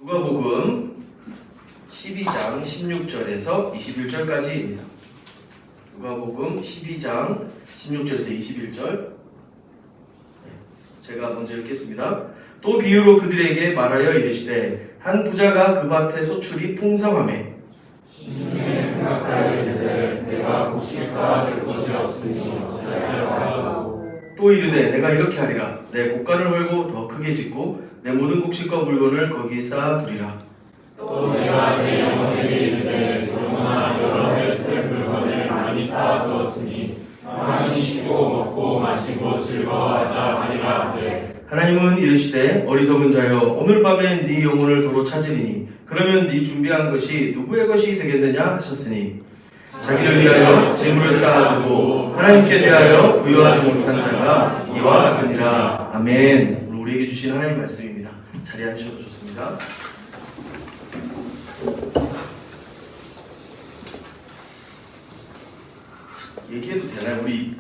누가복음 12장 16절에서 21절까지입니다. 누가복음 12장 16절에서 21절. 제가 먼저 읽겠습니다. 또 비유로 그들에게 말하여 이르시되 한 부자가 그 밭에 소출이 풍성하매 심중에 생각하여 이르되 내가 곡식 쌓아둘 곳이 없으니 어찌하리까. 또 이르되 내가 이렇게 하리라. 내 곡간을 헐고 더 크게 짓고 내 모든 곡식과 물건을 거기에 쌓아두리라. 또 내가 내 영혼에게 이르되 영혼아 여러 해 쓸 물건을 많이 쌓아두었으니 가만히 쉬고 먹고 마시고 즐거워하자 하리라 하되. 하나님은 이르시되 어리석은 자여 오늘 밤에 네 영혼을 도로 찾으리니 그러면 네 준비한 것이 누구의 것이 되겠느냐 하셨으니 자기를 위하여 재물을 쌓아두고 하나님께 대하여 부여하지 못한 자가 이와 같으니라. 아멘. 오늘 우리에게 주신 하나님 말씀입니다. 자리에 앉으셔도 좋습니다. 얘기해도 되나요? 우리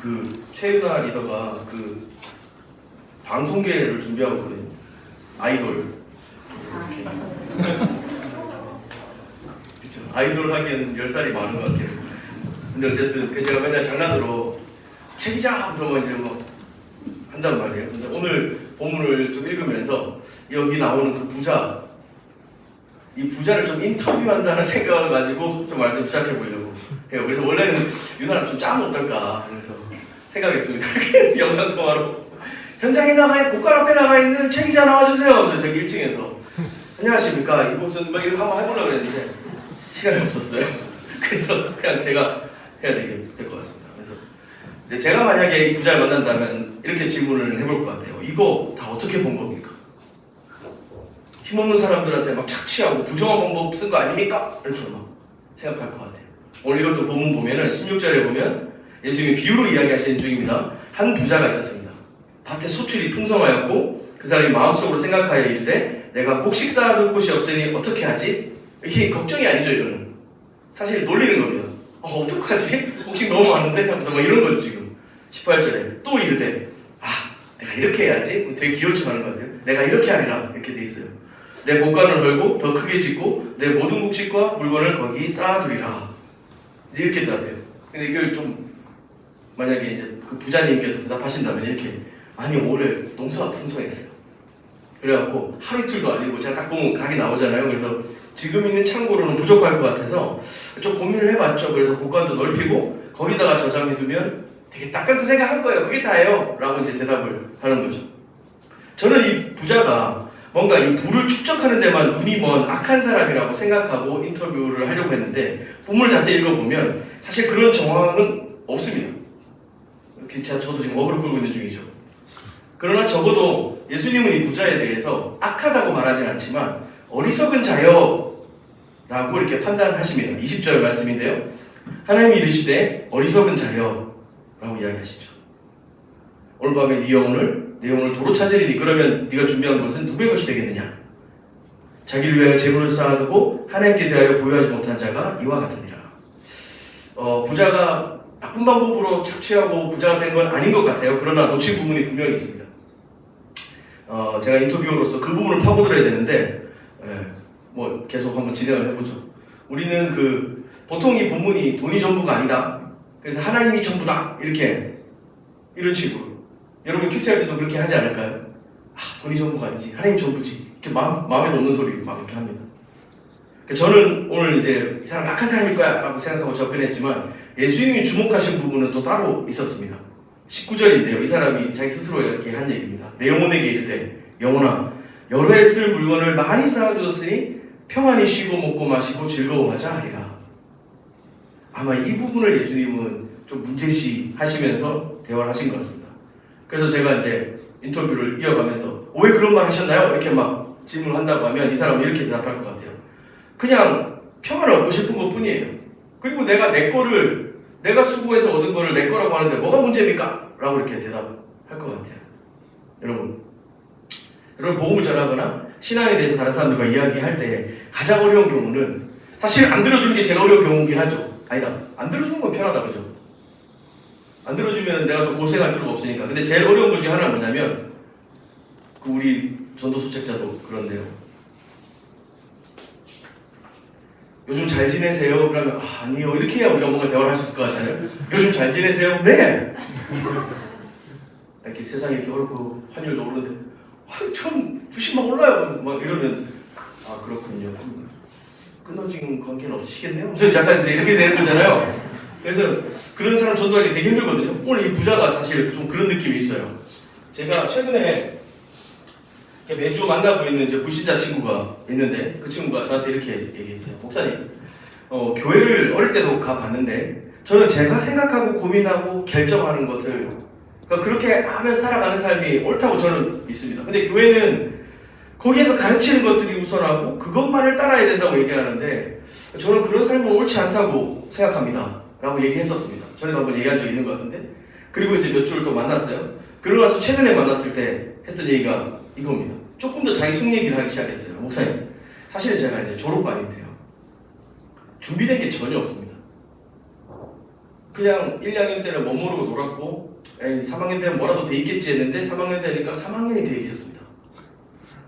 최윤아 리더가 방송계를 준비하고 있거든요. 아이돌. 그쵸. 아이돌 하기에는 10살이 많은 것 같아요. 근데 어쨌든 제가 맨날 장난으로 책이자 하면서 이제 한단 말이에요. 근데 오늘 본문을 좀 읽으면서 여기 나오는 그 부자, 이 부자를 좀 인터뷰한다는 생각을 가지고 좀 말씀 시작해 보려고 해요. 그래서 원래는 유나랑 좀 짜면 어떨까 그래서 생각했습니다. 영상 통화로 현장에 고깔 앞에 나가 있는 최 기자 나와주세요. 그래서 저기 1층에서 안녕하십니까 이곳은 이렇게 한번 해보려고 했는데 시간이 없었어요. 그래서 그냥 제가 해야 될 것 같습니다. 그래서 제가 만약에 이 부자를 만난다면 이렇게 질문을 해볼 것 같아요. 이거 다 어떻게 본 겁니까? 힘없는 사람들한테 막 착취하고 부정한 방법 쓴 거 아닙니까? 이렇게 막 생각할 것 같아요. 오늘 이것도 본문 보면은 16절에 보면 예수님이 비유로 이야기하시는 중입니다. 한 부자가 있었습니다. 밭에 소출이 풍성하였고 그 사람이 마음속으로 생각하여 이르되 내가 곡식 쌓아둘 곳이 없으니 어떻게 하지? 이게 걱정이 아니죠. 이거는 사실 놀리는 겁니다. 어떡하지? 곡식 너무 많은데? 하면서 막 이런 거죠 지금. 18절에 또 이르되 내가 이렇게 해야지? 되게 기어치 하는 것 같아요. 내가 이렇게 하리라 이렇게 돼 있어요. 내 곡간을 헐고 더 크게 짓고 내 모든 곡식과 물건을 거기 쌓아두리라. 이제 이렇게 대답해요. 근데 이걸 좀 만약에 이제 그 부자님께서 대답하신다면 이렇게 아니 올해 농사가 풍성했어요. 그래갖고 하루 이틀도 아니고 제가 딱 보면 가게 나오잖아요. 그래서 지금 있는 창고로는 부족할 것 같아서 좀 고민을 해봤죠. 그래서 곡간도 넓히고 거기다가 저장해두면 되게 딱깔고 생각한 거예요. 그게 다예요. 라고 이제 대답을 하는 거죠. 저는 이 부자가 뭔가 이 부를 축적하는 데만 눈이 먼 악한 사람이라고 생각하고 인터뷰를 하려고 했는데 본문을 자세히 읽어보면 사실 그런 정황은 없습니다. 저도 지금 어그로 끌고 있는 중이죠. 그러나 적어도 예수님은 이 부자에 대해서 악하다고 말하진 않지만 어리석은 자여 라고 이렇게 판단하십니다. 20절 말씀인데요. 하나님이 이르시되 어리석은 자여 라고 이야기하시죠. 오늘 밤에 네 영혼을 도로 찾으리니 그러면 네가 준비한 것은 누구의 것이 되겠느냐? 자기를 위하여 재물을 쌓아두고 하나님께 대하여 부여하지 못한 자가 이와 같으니라. 부자가 나쁜 방법으로 착취하고 부자가 된 건 아닌 것 같아요. 그러나 놓친 부분이 분명히 있습니다. 제가 인터뷰어로서 그 부분을 파고들어야 되는데 계속 한번 진행을 해보죠. 우리는 보통 이 본문이 돈이 전부가 아니다. 그래서 하나님이 전부다. 이런 식으로. 여러분 큐티할 때도 그렇게 하지 않을까요? 돈이 전부가 아니지. 하나님 전부지. 이렇게 마음에 넣는 소리 막 이렇게 합니다. 저는 오늘 이제 이 사람 악한 사람일 거야 라고 생각하고 접근했지만 예수님이 주목하신 부분은 또 따로 있었습니다. 19절인데요. 이 사람이 자기 스스로 이렇게 한 얘기입니다. 내 영혼에게 이르되 영혼아 여러 해 쓸 물건을 많이 쌓아두었으니 평안히 쉬고 먹고 마시고 즐거워하자 하리라. 아마 이 부분을 예수님은 좀 문제시 하시면서 대화를 하신 것 같습니다. 그래서 제가 이제 인터뷰를 이어가면서 왜 그런 말 하셨나요? 이렇게 막 질문을 한다고 하면 이 사람은 이렇게 대답할 것 같아요. 그냥 평안을 얻고 싶은 것 뿐이에요. 그리고 내가 수고해서 얻은 거를 내 거라고 하는데 뭐가 문제입니까? 라고 이렇게 대답할 것 같아요. 여러분 복음을 전하거나 신앙에 대해서 다른 사람들과 이야기할 때 가장 어려운 경우는 사실 안 들어주는 게 제일 어려운 경우긴 하죠. 아니다. 안 들어주는 건 편하다. 그죠? 안 들어주면 내가 더 고생할 필요가 없으니까. 근데 제일 어려운 것 중에 하나는 뭐냐면 우리 전도수 책자도 그런데요. 요즘 잘 지내세요? 그러면 아니요 이렇게 해야 우리가 뭔가 대화를 할 수 있을 것 같잖아요. 요즘 잘 지내세요? 네! 이렇게 세상이 이렇게 어렵고 환율도 오르는데 전 주식 막 올라요 막 이러면 그렇군요. 끊어진 관계는 없으시겠네요? 무슨 약간 이제 이렇게 되는 거잖아요. 그래서 그런 사람 전도하기 되게 힘들거든요. 오늘 이 부자가 사실 좀 그런 느낌이 있어요. 제가 최근에 매주 만나고 있는 이제 불신자 친구가 있는데 그 친구가 저한테 이렇게 얘기했어요. 목사님, 교회를 어릴 때도 가봤는데 저는 제가 생각하고 고민하고 결정하는 것을 그러니까 그렇게 하면서 살아가는 삶이 옳다고 저는 믿습니다. 근데 교회는 거기에서 가르치는 것들이 우선하고 그것만을 따라야 된다고 얘기하는데 저는 그런 삶은 옳지 않다고 생각합니다. 라고 얘기했었습니다. 전에도 한번 얘기한 적이 있는 것 같은데 그리고 이제 몇 주를 또 만났어요. 그러고 나서 최근에 만났을 때 했던 얘기가 이겁니다. 조금 더 자기 속 얘기를 하기 시작했어요. 목사님, 사실은 제가 이제 졸업반인데요. 준비된 게 전혀 없습니다. 그냥 1, 2학년 때는 못 모르고 놀았고 3학년 때는 뭐라도 돼 있겠지 했는데 3학년 되니까 3학년이 돼 있었습니다.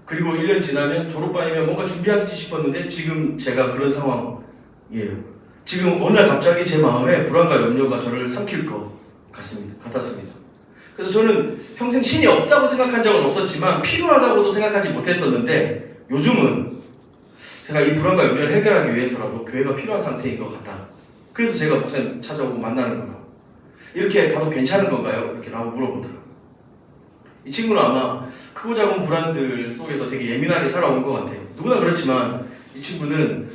그리고 1년 지나면 졸업반이면 뭔가 준비하겠지 싶었는데 지금 제가 그런 상황이에요. 지금 어느 날 갑자기 제 마음에 불안과 염려가 저를 삼킬 것 같았습니다. 그래서 저는 평생 신이 없다고 생각한 적은 없었지만 필요하다고도 생각하지 못했었는데 요즘은 제가 이 불안과 염려를 해결하기 위해서라도 교회가 필요한 상태인 것 같다. 그래서 제가 목사님 찾아오고 만나는 거예요. 이렇게 가도 괜찮은 건가요? 이렇게 라고 물어보더라고요. 이 친구는 아마 크고 작은 불안들 속에서 되게 예민하게 살아온 것 같아요. 누구나 그렇지만 이 친구는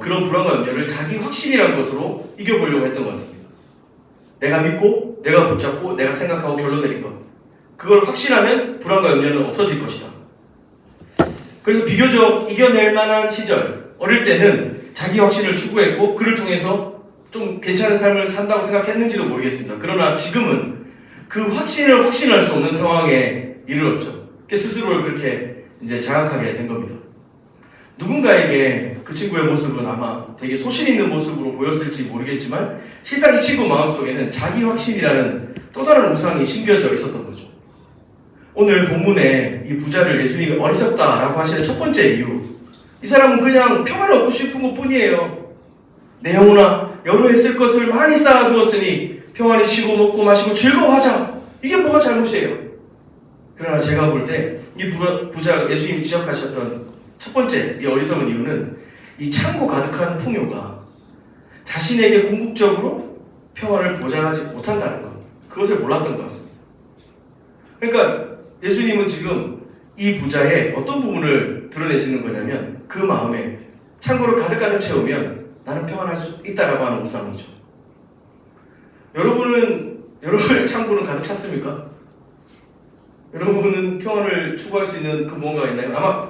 그런 불안과 염려를 자기 확신이라는 것으로 이겨보려고 했던 것 같습니다. 내가 믿고 내가 붙잡고 내가 생각하고 결론 내린 것, 그걸 확신하면 불안과 염려는 없어질 것이다. 그래서 비교적 이겨낼 만한 시절, 어릴 때는 자기 확신을 추구했고 그를 통해서 좀 괜찮은 삶을 산다고 생각했는지도 모르겠습니다. 그러나 지금은 그 확신을 확신할 수 없는 상황에 이르렀죠. 스스로를 그렇게 이제 자각하게 된 겁니다. 누군가에게 그 친구의 모습은 아마 되게 소신 있는 모습으로 보였을지 모르겠지만 실상 이 친구 마음속에는 자기 확신이라는 또 다른 우상이 심겨져 있었던 거죠. 오늘 본문에 이 부자를 예수님이 어리석다라고 하시는 첫 번째 이유, 이 사람은 그냥 평안을 얻고 싶은 것 뿐이에요. 내 영혼아 여러 해 쓸 것을 많이 쌓아두었으니 평안히 쉬고 먹고 마시고 즐거워하자. 이게 뭐가 잘못이에요? 그러나 제가 볼 때 이 부자 예수님이 지적하셨던 첫 번째 이 어리석은 이유는 이 창고 가득한 풍요가 자신에게 궁극적으로 평안을 보장하지 못한다는 것, 그것을 몰랐던 것 같습니다. 그러니까 예수님은 지금 이 부자의 어떤 부분을 드러내시는 거냐면 그 마음에 창고를 가득 채우면 나는 평안할 수 있다라고 하는 우상이죠. 여러분의 창고는 가득 찼습니까? 여러분은 평안을 추구할 수 있는 그 무언가가 있나요? 아마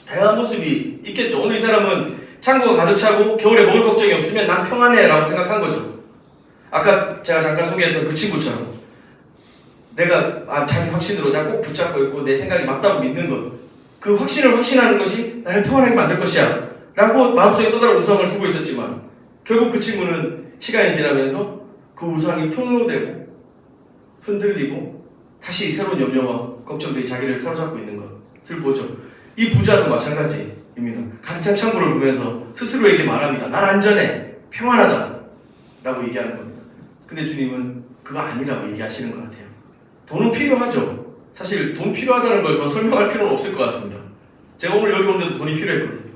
다양한 모습이 있겠죠. 오늘 이 사람은 창고가 가득 차고 겨울에 먹을 걱정이 없으면 난 평안해 라고 생각한 거죠. 아까 제가 잠깐 소개했던 그 친구처럼 내가 자기 확신으로 나 꼭 붙잡고 있고 내 생각이 맞다고 믿는 것, 그 확신을 확신하는 것이 나를 평안하게 만들 것이야 라고 마음속에 또 다른 우상을 두고 있었지만 결국 그 친구는 시간이 지나면서 그 우상이 폭로되고 흔들리고 다시 새로운 염려와 걱정들이 자기를 사로잡고 있는 것을 보죠. 이 부자도 마찬가지입니다. 가득 찬 창고를 보면서 스스로에게 말합니다. 난 안전해, 평안하다 라고 얘기하는 겁니다. 근데 주님은 그거 아니라고 얘기하시는 것 같아요. 돈은 필요하죠. 사실 돈 필요하다는 걸 더 설명할 필요는 없을 것 같습니다. 제가 오늘 여기 온 데도 돈이 필요했거든요.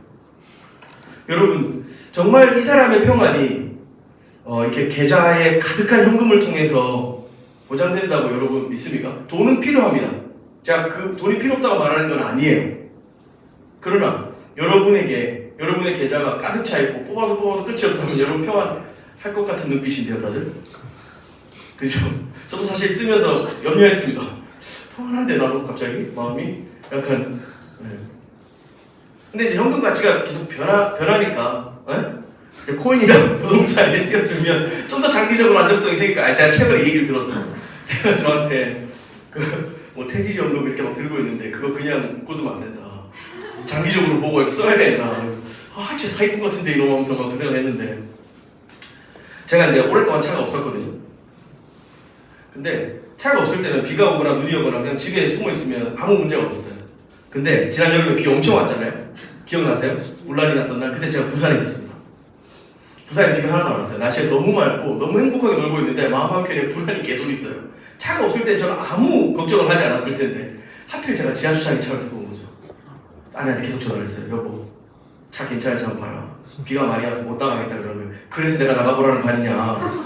여러분, 정말 이 사람의 평안이 이렇게 계좌에 가득한 현금을 통해서 보장된다고 여러분 믿습니까? 돈은 필요합니다. 제가 그 돈이 필요 없다고 말하는 건 아니에요. 그러나 여러분의 계좌가 가득 차 있고 뽑아도 끝이 없다면 여러분 평안할 것 같은 눈빛인데요, 다들? 그죠? 저도 사실 쓰면서 염려했습니다. 평안한데 나도 갑자기 마음이 약간. 네. 근데 이제 현금 가치가 계속 변하니까. 코인이나 부동산에 뛰어들면 좀 더 장기적으로 안정성이 생기니까 제가 최근에 이 얘기를 들어서 제가 저한테 퇴직연금 이렇게 막 들고 있는데 그거 그냥 묶어두면 안 된다. 장기적으로 보고 이렇게 써야 된다. 진짜 사기꾼 같은데 이러고 하면서 막 그 생각을 했는데 제가 이제 오랫동안 차가 없었거든요. 근데 차가 없을 때는 비가 오거나 눈이 오거나 그냥 집에 숨어 있으면 아무 문제가 없었어요. 근데 지난 여름에 비 엄청 왔잖아요. 기억나세요? 물난리 났던 날. 그때 제가 부산에 있었습니다. 부산에 비가 하나도 안 왔어요. 날씨가 너무 맑고 너무 행복하게 놀고 있는데 마음 한켠에 불안이 계속 있어요. 차가 없을 때 저는 아무 걱정을 하지 않았을 텐데 하필 제가 지하주차장에 차를 두고 온 거죠. 아내한테 계속 전화를 했어요. 여보, 차 괜찮은지 한번 봐라. 비가 많이 와서 못 나가겠다 그러는데 그래서 내가 나가보라는 거 아니냐.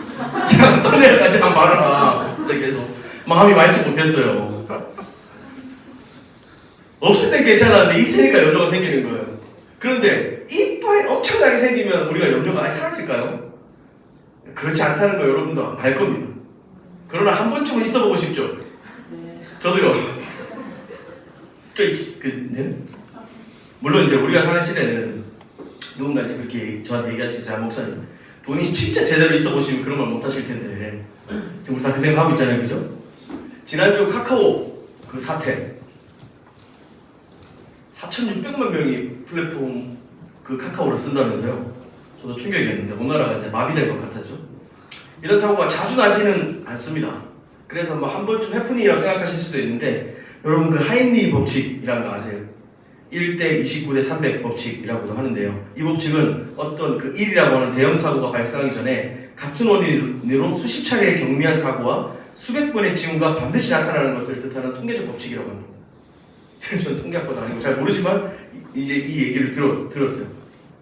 차가 떠내려가지 한번 봐라. 근데 계속 마음이 맑지 못했어요. 없을 땐 괜찮았는데 있으니까 염려가 생기는 거예요. 그런데 이빨이 엄청나게 생기면 우리가 염려가 아예 사라질까요? 그렇지 않다는 거 여러분도 알 겁니다. 그러나 한 번쯤은 있어보고 싶죠? 저도요. 물론 이제 우리가 사는 시대는 누군가 이제 그렇게 저한테 얘기할 수 있어요. 목사님, 돈이 진짜 제대로 있어보시면 그런 말 못하실 텐데 지금 우리 다 그 생각하고 있잖아요. 그죠? 지난주 카카오 그 사태 4,600만 명이 플랫폼 그 카카오를 쓴다면서요. 저도 충격이었는데 온 나라가 이제 마비될 것 같았죠. 이런 사고가 자주 나지는 않습니다. 그래서 뭐 한 번쯤 해프닝이라고 생각하실 수도 있는데 여러분 그 하임리 법칙이라는 거 아세요? 1대 29대 300 법칙이라고도 하는데요. 이 법칙은 어떤 그 1이라고 하는 대형 사고가 발생하기 전에 같은 원인으로 수십 차례의 경미한 사고와 수백 번의 징후가 반드시 나타나는 것을 뜻하는 통계적 법칙이라고 합니다. 저는 통계학과도 아니고 잘 모르지만 이제 이 얘기를 들었어요.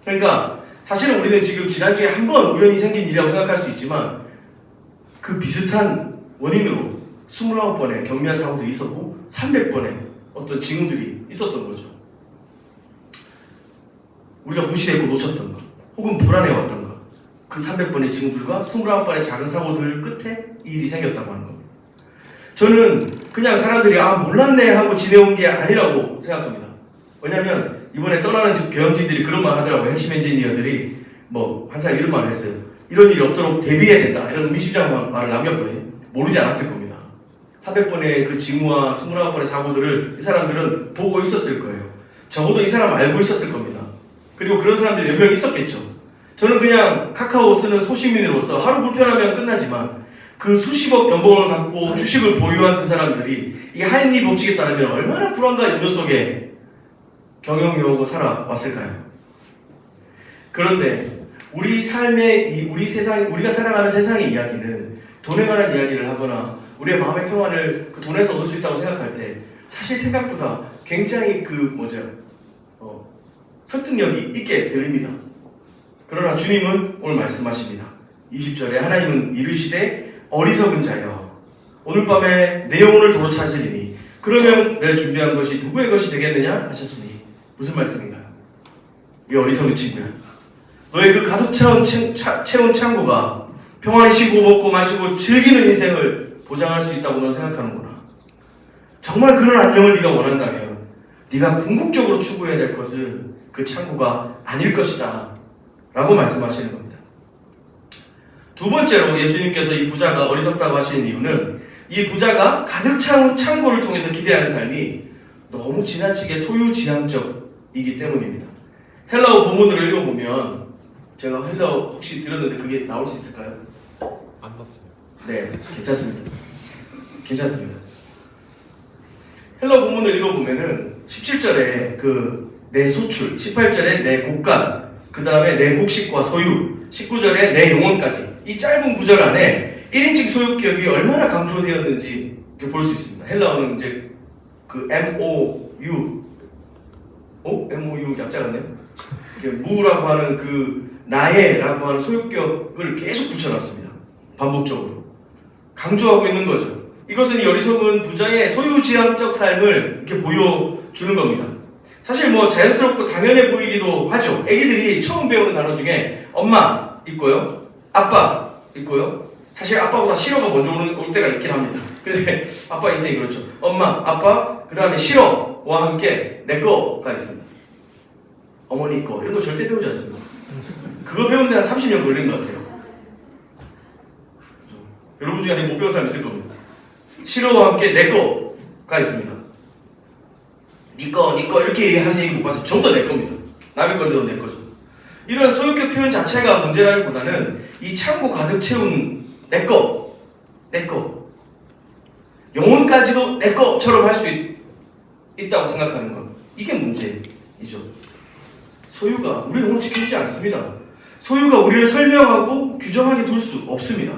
그러니까 사실은 우리는 지금 지난주에 한 번 우연히 생긴 일이라고 생각할 수 있지만 그 비슷한 원인으로 29번의 경미한 사고들이 있었고 300번의 어떤 징후들이 있었던 거죠. 우리가 무시했고 놓쳤던 것 혹은 불안해왔던 것, 그 300번의 징후들과 29번의 작은 사고들 끝에 이 일이 생겼다고 하는 겁니다. 저는 그냥 사람들이 몰랐네 하고 지내온 게 아니라고 생각합니다. 왜냐면 이번에 떠나는 경영진들이 그런 말 하더라고요. 핵심 엔지니어들이 뭐 한 사람 이런 말을 했어요. 이런 일이 없도록 대비해야 된다 이런 의미심장한 말을 남겼거든요. 모르지 않았을 겁니다. 400번의 그 징후와 29번의 사고들을 이 사람들은 보고 있었을 거예요. 적어도 이 사람 알고 있었을 겁니다. 그리고 그런 사람들이 몇 명 있었겠죠. 저는 그냥 카카오 쓰는 소시민으로서 하루 불편하면 끝나지만 그 수십억 연봉을 갖고 주식을 보유한 그 사람들이 이 하임리 법칙에 따르면 얼마나 불안과 염려 속에 경영해오고 살아왔을까요? 그런데 우리 삶의 우리 세상, 우리가 살아가는 세상의 이야기는 돈에 관한 이야기를 하거나 우리의 마음의 평안을 그 돈에서 얻을 수 있다고 생각할 때 사실 생각보다 굉장히 설득력이 있게 들립니다. 그러나 주님은 오늘 말씀하십니다. 20절에 하나님은 이르시되 어리석은 자여 오늘 밤에 내 영혼을 도로 찾으리니 그러면 내가 준비한 것이 누구의 것이 되겠느냐 하셨으니 무슨 말씀인가요? 이 어리석은 친구야. 너의 그 가득 채운 창고가 평안히 쉬고 먹고 마시고 즐기는 인생을 보장할 수 있다고 넌 생각하는구나. 정말 그런 안녕을 네가 원한다면 네가 궁극적으로 추구해야 될 것은 그 창고가 아닐 것이다 라고 말씀하시는 겁니다. 두 번째로 예수님께서 이 부자가 어리석다고 하시는 이유는 이 부자가 가득 차온 창고를 통해서 기대하는 삶이 너무 지나치게 소유지향적이기 때문입니다. 헬라어 본문으로 읽어보면 제가 헬라어 혹시 들었는데 그게 나올 수 있을까요? 안 났어요. 네, 괜찮습니다. 헬라어 본문을 읽어보면은 17절에 내 소출, 18절에 내 곡간, 그 다음에 내 곡식과 소유, 19절에 내 영혼까지 이 짧은 구절 안에 1인칭 소유격이 얼마나 강조되었는지 볼 수 있습니다. 헬라어는 이제 그 MOU 약자 같네요. 무라고 하는 그 나의라고 하는 소유격을 계속 붙여놨습니다. 반복적으로 강조하고 있는 거죠. 이것은 이 어리석은 부자의 소유지향적 삶을 이렇게 보여주는 겁니다. 사실 뭐 자연스럽고 당연해 보이기도 하죠. 애기들이 처음 배우는 단어 중에 엄마 있고요, 아빠 있고요. 사실 아빠보다 싫어가 먼저 올 때가 있긴 합니다. 근데 아빠 인생이 그렇죠. 엄마, 아빠, 그 다음에 싫어와 함께 내 거가 있습니다. 어머니 거 이런 거 절대 배우지 않습니다. 그거 배우는 데한 30년 걸린 것 같아요. 여러분 중에 아직 못 배운 사람 있을 겁니다. 싫어와 함께 내 거가 있습니다. 니 거 이렇게 하는 얘기 못 봐서 전부 다 내 겁니다. 남의 건데도 내 거죠. 이런 소유격 표현 자체가 문제라기보다는 이 창고 가득 채운 내 거 영혼까지도 내 거처럼 할 수 있다고 생각하는 것, 이게 문제이죠. 소유가 우리 영혼을 지켜주지 않습니다. 소유가 우리를 설명하고 규정하게 둘 수 없습니다.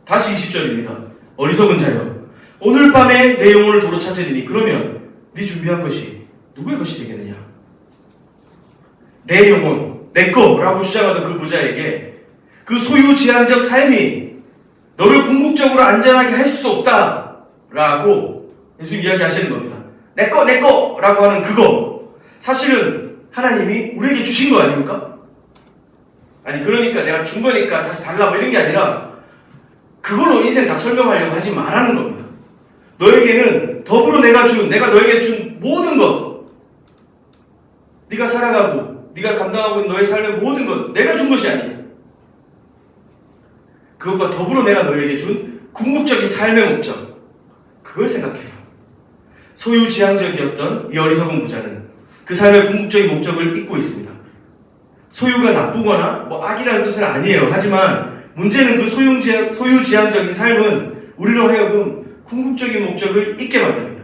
다시 20절입니다. 어리석은 자여, 오늘 밤에 내 영혼을 도로 찾으리니 그러면 네 준비한 것이 누구의 것이 되겠느냐? 내 영혼, 내 거라고 주장하던 그 부자에게 그 소유지향적 삶이 너를 궁극적으로 안전하게 할 수 없다라고 예수 이야기하시는 겁니다. 내 거라고 하는 그거, 사실은 하나님이 우리에게 주신 거 아닙니까? 아니 그러니까 내가 준 거니까 다시 달라 뭐 이런 게 아니라 그걸로 인생 다 설명하려고 하지 말라는 겁니다. 너에게는 더불어 내가 너에게 준 모든 것, 네가 살아가고 네가 감당하고 있는 너의 삶의 모든 것 내가 준 것이 아니야. 그것과 더불어 내가 너에게 준 궁극적인 삶의 목적, 그걸 생각해라. 소유지향적이었던 이 어리석은 부자는 그 삶의 궁극적인 목적을 잊고 있습니다. 소유가 나쁘거나 뭐 악이라는 뜻은 아니에요. 하지만 문제는 그 소유지향적인 삶은 우리로 하여금 궁극적인 목적을 잊게 만듭니다.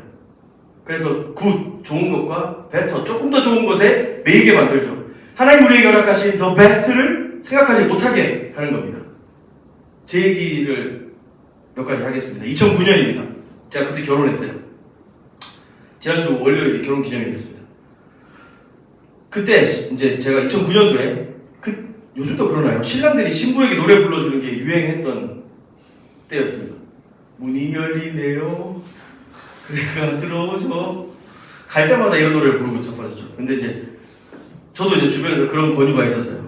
그래서 굿, 좋은 것과 better, 조금 더 좋은 것에 매이게 만들죠. 하나님 우리에게 허락하신 the best를 생각하지 못하게 하는 겁니다. 제 얘기를 몇 가지 하겠습니다. 2009년입니다. 제가 그때 결혼했어요. 지난주 월요일에 결혼 기념일이었습니다. 그때 이제 제가 2009년도에 요즘도 그러나요? 신랑들이 신부에게 노래 불러주는 게 유행했던 때였습니다. 문이 열리네요. 그대가 들어오죠. 갈 때마다 이런 노래를 부르고 자빠졌죠. 근데 이제 저도 이제 주변에서 그런 권유가 있었어요.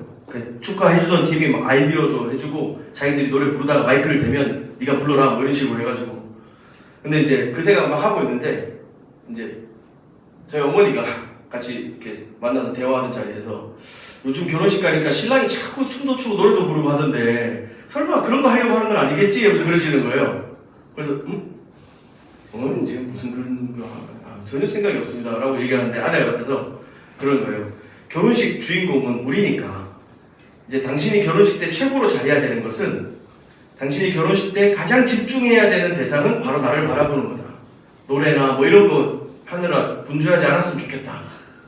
축하해주던 팀이 막 아이디어도 해주고 자기들이 노래 부르다가 마이크를 대면 네가 불러라 뭐 이런 식으로 해가지고. 근데 이제 그 생각 막 하고 있는데 이제 저희 어머니가 같이 이렇게 만나서 대화하는 자리에서 요즘 결혼식 가니까 신랑이 자꾸 춤도 추고 노래도 부르고 하던데 설마 그런 거 하려고 하는 건 아니겠지? 하면서 그러시는 거예요. 그래서 어머니는 지금 무슨 그런 거 전혀 생각이 없습니다 라고 얘기하는데 아내가 옆에서 그런 거예요. 결혼식 주인공은 우리니까 이제 당신이 결혼식 때 최고로 잘해야 되는 것은 당신이 결혼식 때 가장 집중해야 되는 대상은 바로 나를 바라보는 거다. 노래나 뭐 이런 거 하느라 분주하지 않았으면 좋겠다.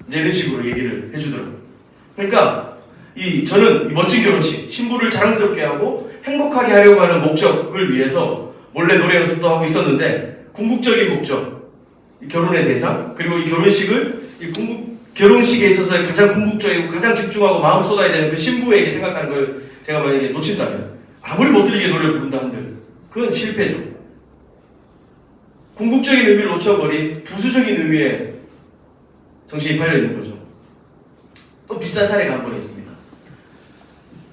이제 이런 식으로 얘기를 해주더라고요. 그러니까 저는 이 멋진 결혼식, 신부를 자랑스럽게 하고 행복하게 하려고 하는 목적을 위해서 몰래 노래 연습도 하고 있었는데 궁극적인 목적, 이 결혼의 대상, 그리고 이 결혼식을 결혼식에 있어서 가장 궁극적이고 가장 집중하고 마음을 쏟아야 되는 그 신부에게 생각하는 걸 제가 만약에 놓친다면 아무리 못 들리게 노래를 부른다 한들 그건 실패죠. 궁극적인 의미를 놓쳐버린 부수적인 의미에 정신이 팔려 있는 거죠. 또 비슷한 사례가 한 번 있습니다.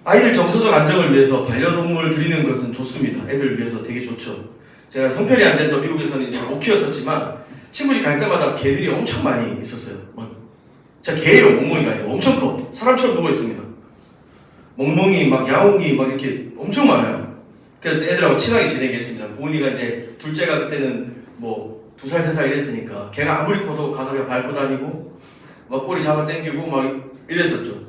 아이들 정서적 안정을 위해서 반려동물을 들이는 것은 좋습니다. 애들을 위해서 되게 좋죠. 제가 형편이 안 돼서 미국에서는 이제 못 키웠었지만 친구 집 갈 때마다 개들이 엄청 많이 있었어요. 진짜 개예요. 멍멍이가 아니고 엄청 커. 사람처럼 누워 있습니다. 멍멍이, 막 야옹이 막 이렇게 엄청 많아요. 그래서 애들하고 친하게 지내게 했습니다. 고은이가 이제 둘째가 그때는 뭐 2살, 3살 이랬으니까 걔가 아무리 커도 가서 그냥 밟고 다니고 막 꼬리 잡아 당기고 막 이랬었죠.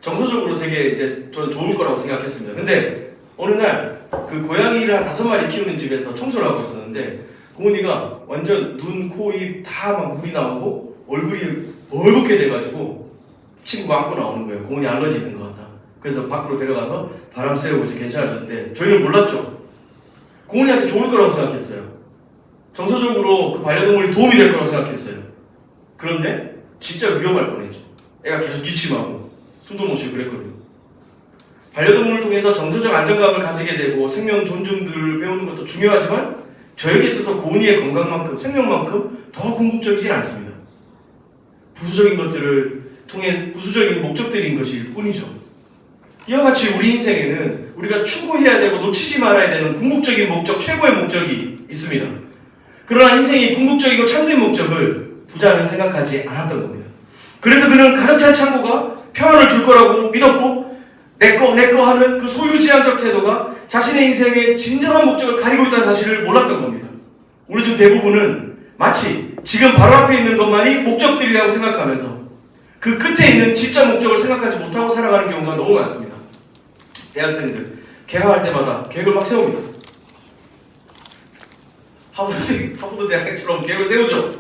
정서적으로 되게 이제 저는 좋을 거라고 생각했습니다. 근데 어느 날 그 고양이를 한 5마리 키우는 집에서 청소를 하고 있었는데 고은이가 완전 눈, 코, 입 다 막 물이 나오고 얼굴이 벌겋게 돼가지고 친구가 안고 나오는 거예요. 고은이 알러지 있는 것 같다. 그래서 밖으로 데려가서 바람 쐬고 이제 괜찮아졌는데 저희는 몰랐죠. 고은이한테 좋을 거라고 생각했어요. 정서적으로 그 반려동물이 도움이 될 거라고 생각했어요. 그런데 진짜 위험할 뻔했죠. 애가 계속 기침하고 숨도 못 쉬고 그랬거든요. 반려동물을 통해서 정서적 안정감을 가지게 되고 생명 존중들을 배우는 것도 중요하지만 저에게 있어서 고은이의 건강만큼 생명만큼 더 궁극적이진 않습니다. 부수적인 것들을 통해 부수적인 목적들인 것일 뿐이죠. 이와 같이 우리 인생에는 우리가 추구해야 되고 놓치지 말아야 되는 궁극적인 목적, 최고의 목적이 있습니다. 그러나 인생이 궁극적이고 참된 목적을 부자는 생각하지 않았던 겁니다. 그래서 그는 가득 찬 창고가 평안을 줄 거라고 믿었고 내꺼 하는 그 소유지향적 태도가 자신의 인생의 진정한 목적을 가리고 있다는 사실을 몰랐던 겁니다. 우리 중 대부분은 마치 지금 바로 앞에 있는 것만이 목적들이라고 생각하면서 그 끝에 있는 진짜 목적을 생각하지 못하고 살아가는 경우가 너무 많습니다. 대학생들 개강할 때마다 계획을 막 세웁니다. 하버드 대학생처럼 계획을 세우죠.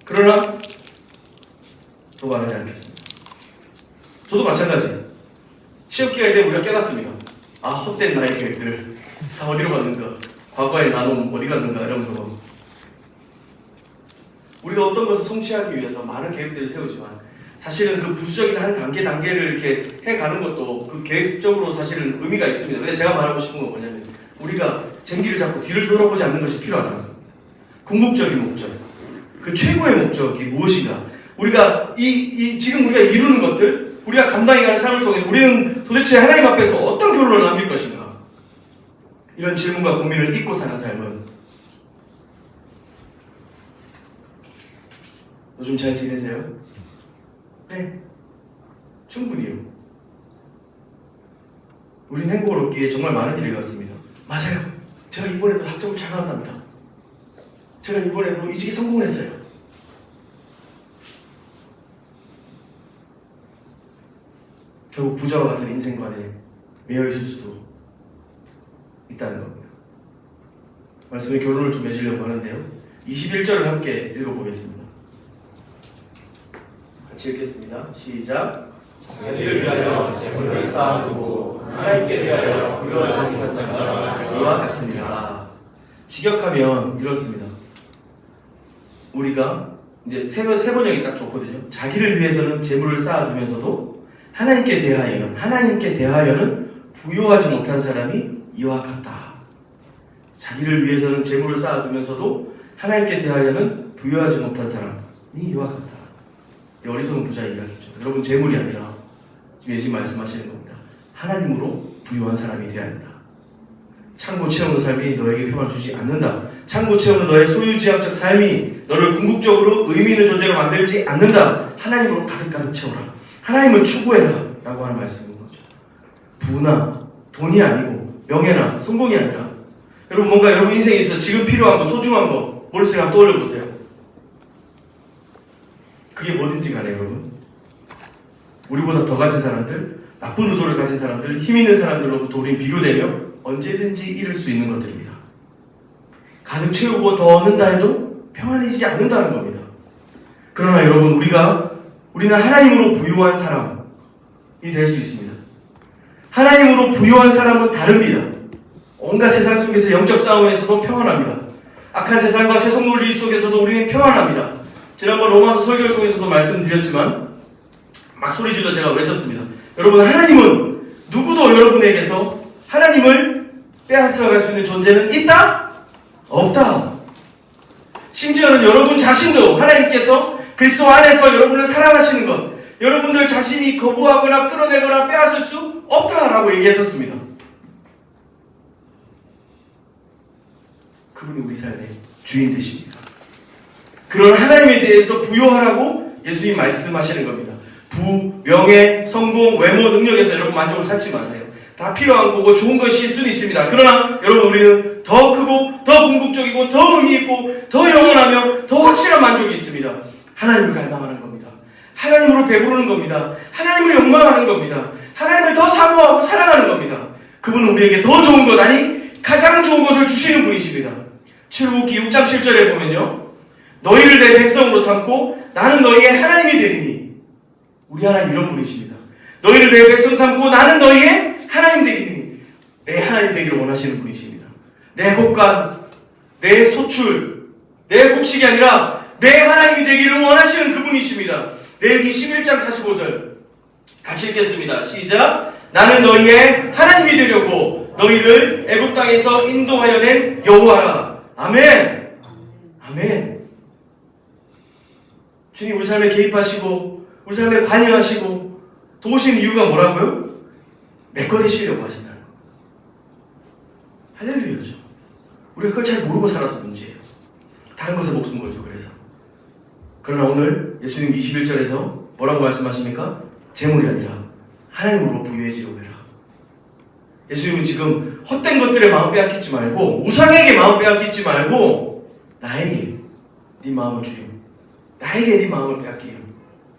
그러나 더 말하지 않겠습니다. 저도 마찬가지예요. 시험 기간에 우리가 깨닫습니다. 아, 헛된 나의 계획들 다 어디로 갔는가? 과거의 나는 어디 갔는가? 이러면서 우리가 어떤 것을 성취하기 위해서 많은 계획들을 세우지만 사실은 그 부수적인 한 단계를 이렇게 해가는 것도 그 계획적으로 사실은 의미가 있습니다. 근데 제가 말하고 싶은 건 뭐냐면 우리가 쟁기를 잡고 뒤를 돌아보지 않는 것이 필요하다. 궁극적인 목적, 그 최고의 목적이 무엇인가? 우리가 지금 우리가 이루는 것들, 우리가 감당해가는 삶을 통해서 우리는 도대체 하나님 앞에서 어떤 결론을 남길 것인가? 이런 질문과 고민을 잊고 사는 삶은 요즘 잘 지내세요? 네, 충분히요. 우린 행복을 얻기에 정말 많은 일을 해왔습니다. 맞아요. 제가 이번에도 학점을 잘 받았답니다. 제가 이번에도 이직에 성공을 했어요. 결국 부자와 같은 인생관에 매여 있을 수도 있다는 겁니다. 말씀의 결론을 좀 맺으려고 하는데요. 21절을 함께 읽어보겠습니다. 같이 읽겠습니다. 시작. 자기를 위하여 재물을 쌓아두고 하나님께 대하여 부여하지 못한 자가 이와 같으니라. 직역하면 이렇습니다. 우리가 이제 세 번역이 딱 좋거든요. 자기를 위해서는 재물을 쌓아두면서도 하나님께 대하여는 부요하지 못한 사람이 이와 같다. 자기를 위해서는 재물을 쌓아두면서도 하나님께 대하여는 부요하지 못한 사람이 이와 같다. 이 어리석은 부자 이야기죠. 여러분, 재물이 아니라 지금 예수님 말씀하시는 겁니다. 하나님으로 부요한 사람이 되어야 한다. 창고 채우는 삶이 너에게 평안을 주지 않는다. 창고 채우는 너의 소유지향적 삶이 너를 궁극적으로 의미 있는 존재로 만들지 않는다. 하나님으로 가득 채워라. 하나님을 추구해라 라고 하는 말씀인 거죠. 부나 돈이 아니고 명예나 성공이 아니라 여러분, 뭔가 여러분 인생에 있어 지금 필요한 거, 소중한 거 머릿속에 한번 떠올려 보세요. 그게 뭐든지 간에 여러분, 우리보다 더 가진 사람들, 나쁜 의도를 가진 사람들, 힘 있는 사람들로부터 우리는 비교되며 언제든지 잃을 수 있는 것들입니다. 가득 채우고 더 얻는다 해도 평안해지지 않는다는 겁니다. 그러나 여러분, 우리는 하나님으로 부유한 사람이 될 수 있습니다. 하나님으로 부유한 사람은 다릅니다. 온갖 세상 속에서 영적 싸움에서도 평안합니다. 악한 세상과 세속 논리 속에서도 우리는 평안합니다. 지난번 로마서 설교를 통해서도 말씀드렸지만 막 소리질러 제가 외쳤습니다. 여러분, 하나님은 누구도 여러분에게서 하나님을 빼앗아갈 수 있는 존재는 있다? 없다. 심지어는 여러분 자신도 하나님께서 그리스도 안에서 여러분을 사랑하시는 것, 여러분들 자신이 거부하거나 끌어내거나 빼앗을 수 없다라고 얘기했었습니다. 그분이 우리 삶의 주인 되십니다. 그런 하나님에 대해서 부요하라고 예수님 말씀하시는 겁니다. 부, 명예, 성공, 외모, 능력에서 여러분 만족을 찾지 마세요. 다 필요한 거고 좋은 것일 수는 있습니다. 그러나 여러분, 우리는 더 크고 더 궁극적이고 더 의미 있고 더 영원하며 더 확실한 만족이 있습니다. 하나님을 갈망하는 겁니다. 하나님으로 배부르는 겁니다. 하나님을 욕망하는 겁니다. 하나님을 더 사모하고 사랑하는 겁니다. 그분은 우리에게 더 좋은 것, 아니 가장 좋은 것을 주시는 분이십니다. 출애굽기 6장 7절에 보면요, 너희를 내 백성으로 삼고 나는 너희의 하나님이 되리니. 우리 하나님 이런 분이십니다. 너희를 내 백성 삼고 나는 너희의 하나님 되리니. 내 하나님 되기를 원하시는 분이십니다. 내 곡간, 내 소출, 내 곡식이 아니라 내 하나님이 되기를 원하시는 그분이십니다. 레위기 11장 45절 같이 읽겠습니다. 시작. 나는 너희의 하나님이 되려고 너희를 애굽 땅에서 인도하여 낸 여호와라. 아멘. 아멘. 주님 우리 삶에 개입하시고 우리 삶에 관여하시고 도우신 이유가 뭐라고요? 내 거 되시려고 하신다는 거. 할렐루야죠. 우리가 그걸 잘 모르고 살아서 문제예요. 다른 것에 목숨 걸죠. 그래서. 그러나 오늘 예수님 21절에서 뭐라고 말씀하십니까? 재물이 아니라 하나님으로 부유해지려고 해라. 예수님은 지금 헛된 것들에 마음 빼앗기지 말고, 우상에게 마음 빼앗기지 말고, 나에게 네 마음을 주려. 나에게 네 마음을 빼앗기려.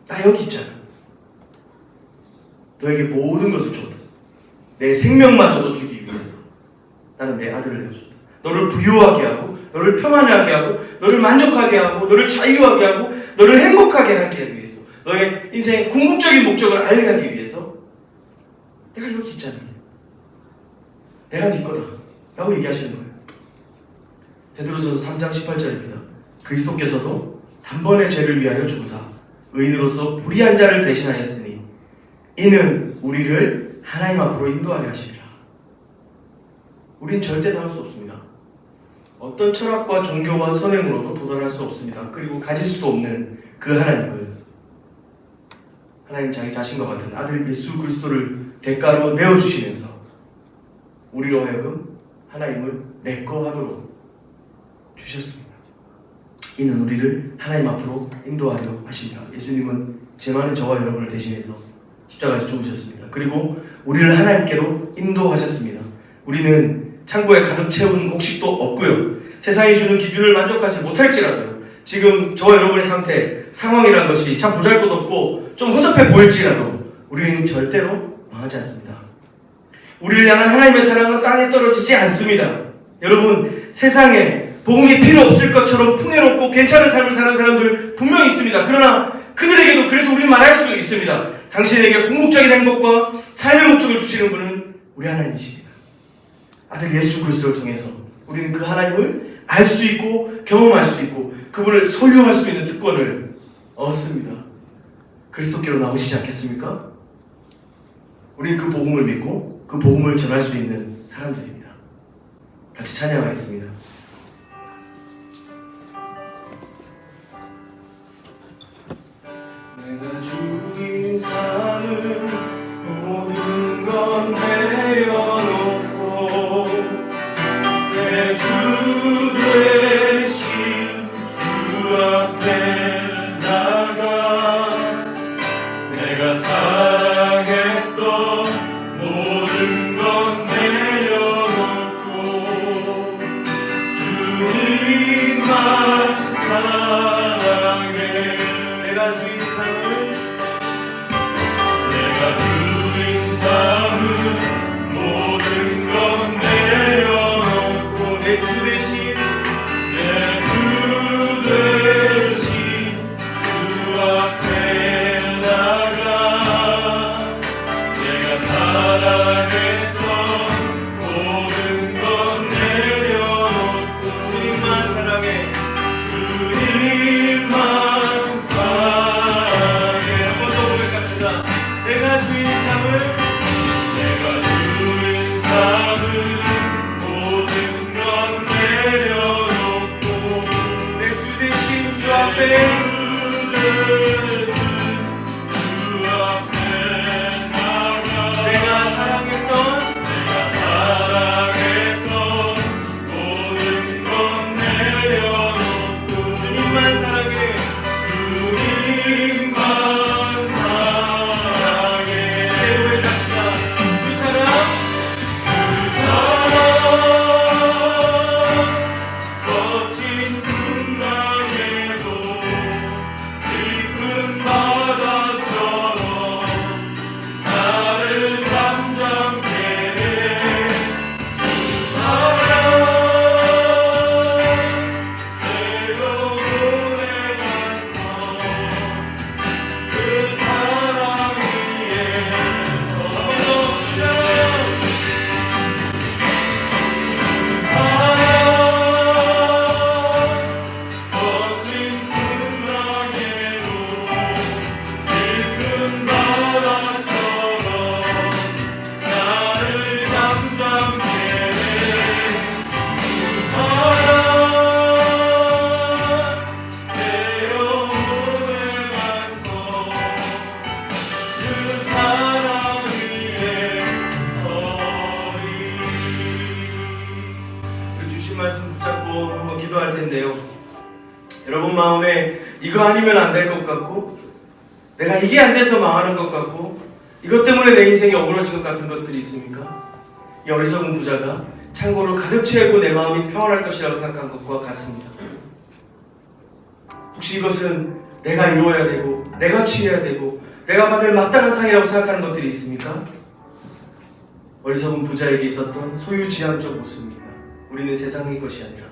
나 여기 있잖아. 너에게 모든 것을 줘도, 내 생명마저도 주기 위해서 나는 내 아들을 내어준다. 너를 부유하게 하고, 너를 평안하게 하고, 너를 만족하게 하고, 너를 자유하게 하고, 너를 행복하게 하기 위해서, 너의 인생의 궁극적인 목적을 알게 하기 위해서 내가 여기 있잖아. 내가 네 거다. 라고 얘기하시는 거예요. 베드로전서 3장 18절입니다. 그리스도께서도 단번에 죄를 위하여 죽으사 의인으로서 불의한 자를 대신하였으니 이는 우리를 하나님 앞으로 인도하려 하시리라. 우린 절대 당할 수 없습니다. 어떤 철학과 종교와 선행으로도 도달할 수 없습니다. 그리고 가질 수도 없는 그 하나님을 하나님 자기 자신과 같은 아들 예수 그리스도를 대가로 내어주시면서 우리로 하여금 하나님을 내 거 하도록 주셨습니다. 이는 우리를 하나님 앞으로 인도하려 하십니다. 예수님은 죄 많은 저와 여러분을 대신해서 십자가에서 죽으셨습니다. 그리고 우리를 하나님께로 인도하셨습니다. 우리는 창고에 가득 채운 곡식도 없고요. 세상이 주는 기준을 만족하지 못할지라도요. 지금 저와 여러분의 상황이라는 것이 참 보잘것없고 좀 허접해 보일지라도 우리는 절대로 망하지 않습니다. 우리를 향한 하나님의 사랑은 땅에 떨어지지 않습니다. 여러분, 세상에 복음이 필요 없을 것처럼 풍요롭고 괜찮은 삶을 사는 사람들 분명히 있습니다. 그러나 그들에게도 그래서 우리는 말할 수 있습니다. 당신에게 궁극적인 행복과 삶의 목적을 주시는 분은 우리 하나님이십니다. 아들 예수 그리스도를 통해서 우리는 그 하나님을 알 수 있고 경험할 수 있고 그분을 소유할 수 있는 특권을 얻습니다. 그리스도께로 나오시지 않겠습니까? 우리는 그 복음을 믿고 그 복음을 전할 수 있는 사람들입니다. 같이 찬양하겠습니다. 내가 주인 삼은 모든 건 내려놓고 내 주 대신 주 앞에 나가 내가 사랑했던 모든 건 내려놓고 주님만 사랑해. 내가 주인 삼은 모든 건 내려놓고 내 주 대신 주 앞에 나가 내가 사랑했던 모든 건 내려놓고 주님만 사랑해. 주님만 사랑해. 한 번 더 고백합시다. 내가 주인 삼은 모든 건 내려놓고 내 주 대신 주 앞에 나가 내가 사랑했던 모든 건 내려놓고 주님만 사랑해. 주님만 사랑해. 고백합시다. 주 사랑 멋진 풍랑에도 깊은 바다처럼 나를 잠잠케 해. 주 사랑 내 영혼에 간서 그 사랑 위에서 멋진 풍랑에도 깊은 바다처럼 나를 잠잠케 해. 그 사랑 내 영혼에 간서 그 사랑 위에 서리. 주신 말씀 붙잡고 한번 기도할 텐데요. 여러분 마음에 이거 아니면 안 될 것 같고 내가 이게 안 돼서 망하는 것 같고 이것 때문에 내 인생이 어그러진 것 같은 것들이 있습니까? 이 어리석은 부자가 창고를 가득 채우고 내 마음이 평안할 것이라고 생각한 것과 같습니다. 혹시 이것은 내가 이루어야 되고 내가 취해야 되고 내가 받을 마땅한 상이라고 생각하는 것들이 있습니까? 어리석은 부자에게 있었던 소유지향적 모습입니다. 우리는 세상의 것이 아니라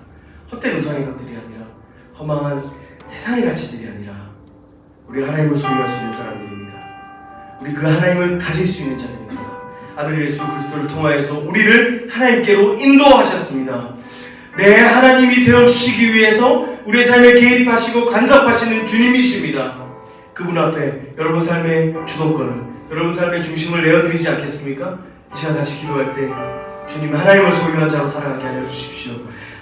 헛된 우상의 것들이 아니라 허망한 세상의 가치들이 아니라 우리 하나님을 소유할 수 있는 사람들입니다. 우리 그 하나님을 가질 수 있는 자들입니다. 아들 예수 그리스도를 통하여서 우리를 하나님께로 인도하셨습니다. 내 하나님이 되어주시기 위해서 우리의 삶에 개입하시고 간섭하시는 주님이십니다. 그분 앞에 여러분 삶의 주도권을, 여러분 삶의 중심을 내어드리지 않겠습니까? 이 시간 같이 기도할 때 주님 하나님을 소유한 자로 살아가게 하여 주십시오.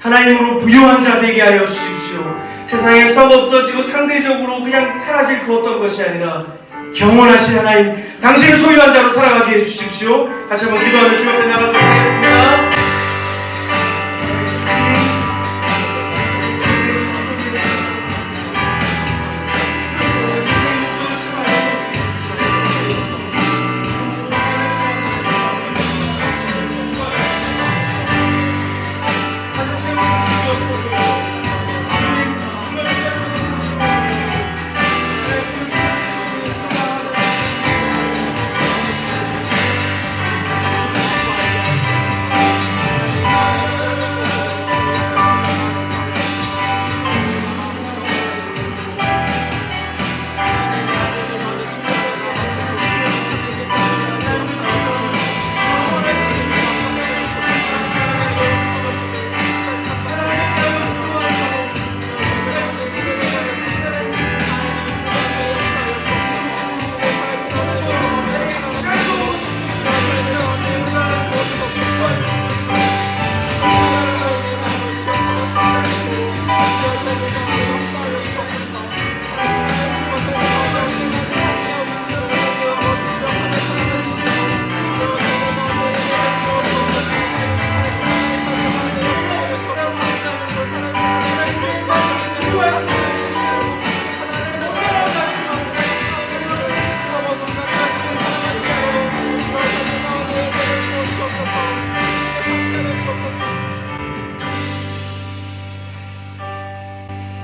하나님으로 부유한 자 되게 하여 주십시오. 세상에 썩 없어지고 상대적으로 그냥 사라질 그 어떤 것이 아니라 영원하신 하나님, 당신을 소유한 자로 살아가게 해주십시오. 같이 한번 기도하며 주 앞에 나가도록 하겠습니다.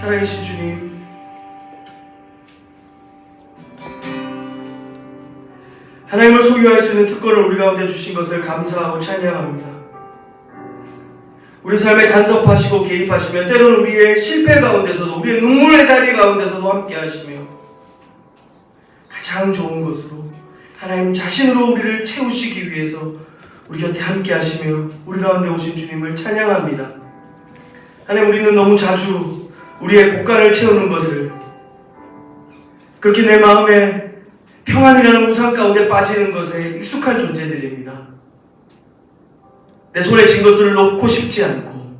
살아계신 주님, 하나님을 소유할 수 있는 특권을 우리 가운데 주신 것을 감사하고 찬양합니다. 우리 삶에 간섭하시고 개입하시며 때로는 우리의 실패 가운데서도, 우리의 눈물의 자리 가운데서도 함께 하시며 가장 좋은 것으로 하나님 자신으로 우리를 채우시기 위해서 우리 곁에 함께 하시며 우리 가운데 오신 주님을 찬양합니다. 하나님, 우리는 너무 자주 우리의 곳간을 채우는 것을, 그렇게 내 마음에 평안이라는 우상 가운데 빠지는 것에 익숙한 존재들입니다. 내 손에 쥔 것들을 놓고 싶지 않고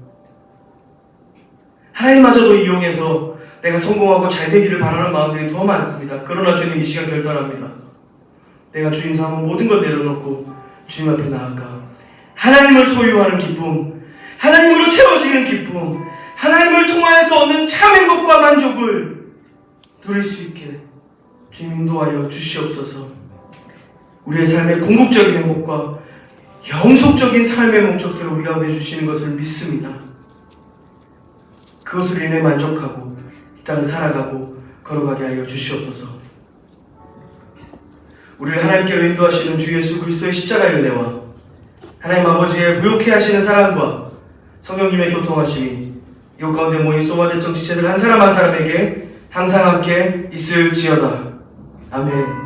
하나님마저도 이용해서 내가 성공하고 잘 되기를 바라는 마음들이 더 많습니다. 그러나 주님, 이 시간 결단합니다. 내가 주인 삼은 모든 걸 내려놓고 주님 앞에 나아가 하나님을 소유하는 기쁨, 하나님으로 채워지는 기쁨, 하나님을 통하여서 얻는 참 행복과 만족을 누릴 수 있게 주님 인도하여 주시옵소서. 우리의 삶의 궁극적인 행복과 영속적인 삶의 목적들을 우리 가운데 주시는 것을 믿습니다. 그것으로 인해 만족하고 이 땅을 살아가고 걸어가게 하여 주시옵소서. 우리를 하나님께로 인도하시는 주 예수 그리스도의 십자가의 은혜와 하나님 아버지의 부욕해 하시는 사랑과 성령님의 교통하심이 이곳 가운데 모인 소마대청 지체들 한 사람 한 사람에게 항상 함께 있을지어다. 아멘.